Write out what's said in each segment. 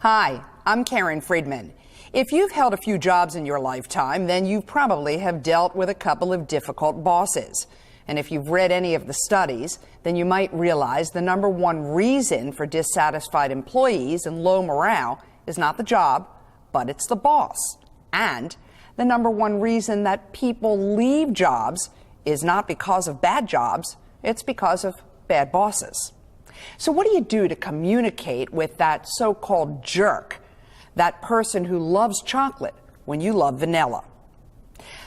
Hi, I'm Karen Friedman. If you've held a few jobs in your lifetime, then you probably have dealt with a couple of difficult bosses. And if you've read any of the studies, then you might realize the number one reason for dissatisfied employees and low morale is not the job, but it's the boss. And the number one reason that people leave jobs is not because of bad jobs, it's because of bad bosses. So what do you do to communicate with that so-called jerk, that person who loves chocolate when you love vanilla?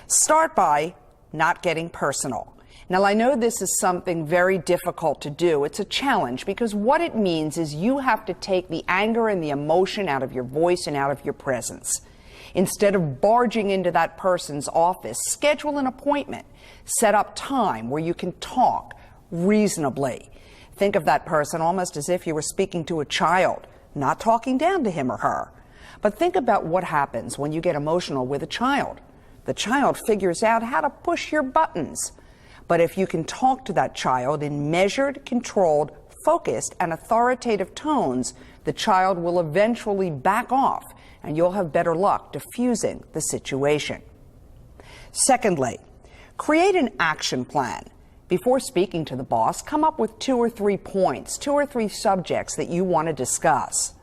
Start by not getting personal. Now, I know this is something very difficult to do. It's a challenge because what it means is you have to take the anger and the emotion out of your voice and out of your presence. Instead of barging into that person's office, schedule an appointment. Set up time where you can talk reasonably. Think of that person almost as if you were speaking to a child, not talking down to him or her. But think about what happens when you get emotional with a child. The child figures out how to push your buttons. But if you can talk to that child in measured, controlled, focused, and authoritative tones, the child will eventually back off, and you'll have better luck diffusing the situation. Secondly, create an action plan. Before speaking to the boss, come up with 2 or 3 points, 2 or 3 subjects that you want to discuss.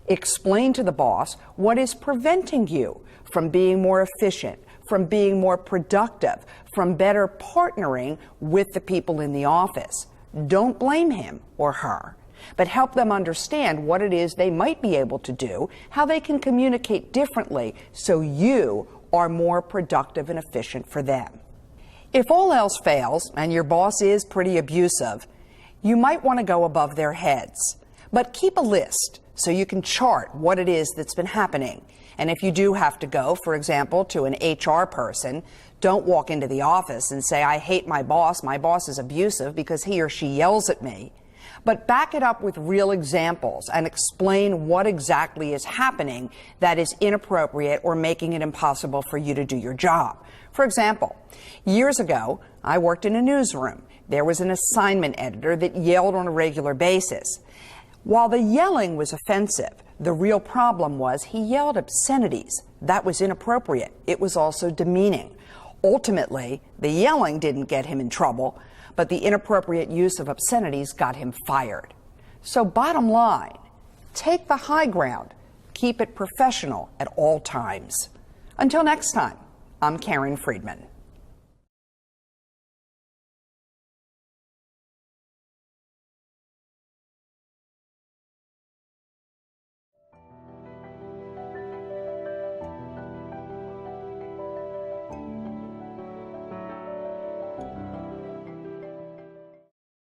Explain to the boss what is preventing you from being more efficient, from being more productive, from better partnering with the people in the office. Don't blame him or her, but help them understand what it is they might be able to do, how they can communicate differently so you are more productive and efficient for them. If all else fails, and your boss is pretty abusive, you might want to go above their heads. But keep a list so you can chart what it is that's been happening. And if you do have to go, for example, to an HR person, don't walk into the office and say, I hate my boss is abusive because he or she yells at me. But back it up with real examples and explain what exactly is happening that is inappropriate or making it impossible for you to do your job. For example, years ago, I worked in a newsroom. There was an assignment editor that yelled on a regular basis. While the yelling was offensive, the real problem was he yelled obscenities. That was inappropriate. It was also demeaning. Ultimately, the yelling didn't get him in trouble, but the inappropriate use of obscenities got him fired. So bottom line, take the high ground. Keep it professional at all times. Until next time, I'm Karen Friedman.